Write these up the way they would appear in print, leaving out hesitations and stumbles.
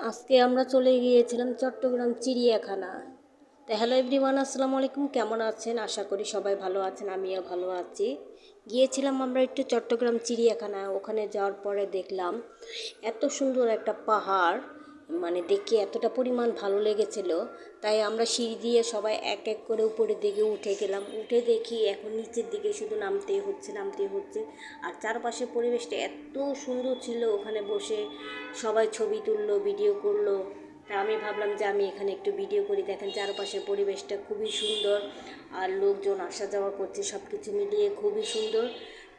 আজকে আমরা চলে গিয়েছিলাম চট্টগ্রাম চিড়িয়াখানা। তো হ্যালো এভরিওয়ান, আসসালামু আলাইকুম। কেমন আছেন? আশা করি সবাই ভালো আছেন, আমিও ভালো আছি। গিয়েছিলাম আমরা একটু চট্টগ্রাম চিড়িয়াখানা। ওখানে যাওয়ার পরে দেখলাম এত সুন্দর একটা পাহাড়, মানে দেখে এতটা পরিমাণ ভালো লেগেছিল। তাই আমরা সিঁড়ি দিয়ে সবাই এক এক করে উপরের দিকে উঠে গেলাম। উঠে দেখি এখন নিচের দিকে শুধু নামতেই হচ্ছে। আর চারপাশে পরিবেশটা এত সুন্দর ছিল, ওখানে বসে সবাই ছবি তুললো, ভিডিও করলো। তা আমি ভাবলাম যে আমি এখানে একটু ভিডিও করি। দেখেন চারপাশের পরিবেশটা খুবই সুন্দর, আর লোকজন আসা যাওয়া করছে, সব কিছু মিলিয়ে খুবই সুন্দর।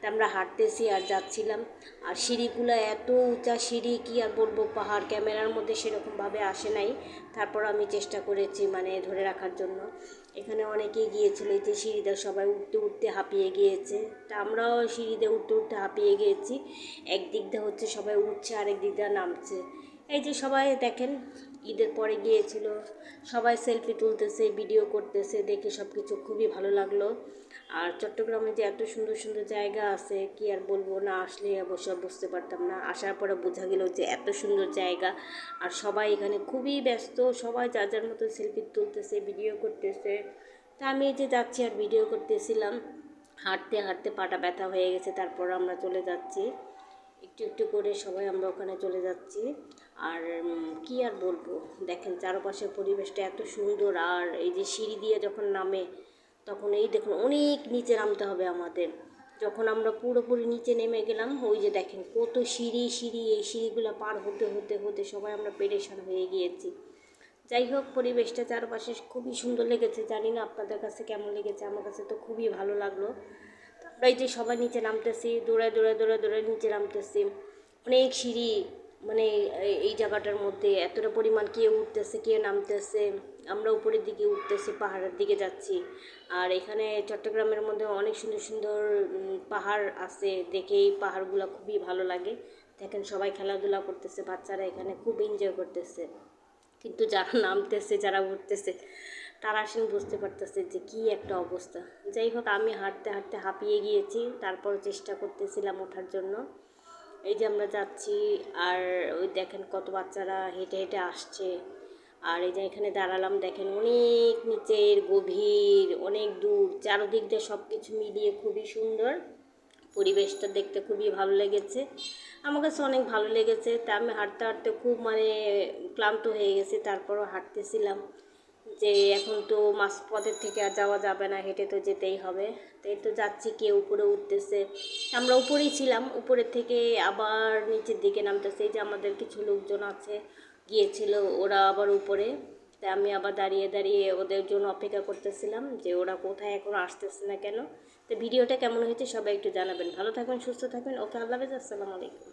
তা আমরা হাঁটতেছি আর যাচ্ছিলাম। আর সিঁড়িগুলো এত উঁচা সিঁড়ি, কি আর বলবো, পাহাড় ক্যামেরার মধ্যে সেরকমভাবে আসে নাই। তারপর আমি চেষ্টা করেছি মানে ধরে রাখার জন্য। এখানে অনেকেই গিয়েছিল, এই যে সিঁড়িতে সবাই উঠতে উঠতে হাঁপিয়ে গিয়েছে। তা আমরাও সিঁড়িতে উঠতে উঠতে হাঁপিয়ে গিয়েছি। একদিক দিয়ে হচ্ছে সবাই উঠছে, আরেক দিক দিয়ে নামছে। এই যে সবাই দেখেন ঈদের পরে গিয়েছিল, সবাই সেলফি তুলতেছে, ভিডিও করতেছে, দেখে সব কিছু খুবই ভালো লাগলো। আর চট্টগ্রামে যে এত সুন্দর সুন্দর জায়গা আছে, কি আর বলবো, না আসলে অবশ্য বুঝতে পারতাম না। আসার পরে বোঝা গেল যে এত সুন্দর জায়গা। আর সবাই এখানে খুবই ব্যস্ত, সবাই যার যার মতো সেলফি তুলতেছে, ভিডিও করতেছে। তা আমি এই যে যাচ্ছি আর ভিডিও করতেছিলাম। হাঁটতে হাঁটতে পাটা ব্যথা হয়ে গেছে, তারপর আমরা চলে যাচ্ছি একটু একটু করে সবাই আমরা ওখানে চলে যাচ্ছি। আর কি আর বলবো, দেখেন চারপাশের পরিবেশটা এত সুন্দর। আর এই যে সিঁড়ি দিয়ে যখন নামে, তখন এই দেখুন অনেক নিচে নামতে হবে আমাদের। যখন আমরা পুরোপুরি নিচে নেমে গেলাম, ওই যে দেখেন কত সিঁড়ি সিঁড়ি, এই সিঁড়িগুলো পার হতে হতে হতে সবাই আমরা পেরেশান হয়ে গিয়েছি। যাই হোক, পরিবেশটা চারপাশে খুবই সুন্দর লেগেছে। জানি না আপনাদের কাছে কেমন লেগেছে, আমার কাছে তো খুবই ভালো লাগলো। আমরা এই যে সবাই নিচে নামতেছি, দৌড়ায় দৌড়ায় দৌড়ায় দৌড়ায় নিচে নামতেছি। অনেক সিঁড়ি, মানে এই জায়গাটার মধ্যে এতটা পরিমাণ কে উঠতেছে কে নামতেছে। আমরা উপরের দিকে উঠতেছি, পাহাড়ের দিকে যাচ্ছি। আর এখানে চট্টগ্রামের মধ্যে অনেক সুন্দর সুন্দর পাহাড় আছে, দেখে এই পাহাড়গুলো খুবই ভালো লাগে। দেখেন সবাই খেলাধুলা করতেছে, বাচ্চারা এখানে খুব এনজয় করতেছে। কিন্তু যারা নামতেছে, যারা উঠতেছে, তারা আসলে বুঝতে পারতেছে যে কী একটা অবস্থা। যাই হোক, আমি হাঁটতে হাঁটতে হাঁপিয়ে গিয়েছি, তারপর চেষ্টা করতেছিলাম ওঠার জন্য। এই যে আমরা যাচ্ছি, আর ওই দেখেন কত বাচ্চারা হেঁটে হেঁটে আসছে। আর এই যে এখানে দাঁড়ালাম, দেখেন অনেক নিচের গভীর, অনেক দূর, চারদিক দিয়ে সব কিছু মিলিয়ে খুবই সুন্দর। পরিবেশটা দেখতে খুবই ভালো লেগেছে, আমার কাছে অনেক ভালো লেগেছে। তা আমি হাঁটতে হাঁটতে খুব মানে ক্লান্ত হয়ে গেছি, তারপরও হাঁটতেছিলাম। যে এখন তো মাঝপথের থেকে আর যাওয়া যাবে না, হেঁটে তো যেতেই হবে। তাই তো যাচ্ছি, কেউ উপরে উঠতেছে, আমরা উপরেই ছিলাম, উপরের থেকে আবার নিচের দিকে নামতেছে। এই যে আমাদের কিছু লোকজন আছে গিয়েছিল, ওরা আবার উপরে। তাই আমি আবার দাঁড়িয়ে দাঁড়িয়ে ওদের জন্য অপেক্ষা করতেছিলাম যে ওরা কোথায়, এখন আসতেছে না কেন। তো ভিডিওটা কেমন হয়েছে সবাই একটু জানাবেন। ভালো থাকবেন, সুস্থ থাকবেন। ওকে, আল্লাহ হাফেজ, আসসালামু আলাইকুম।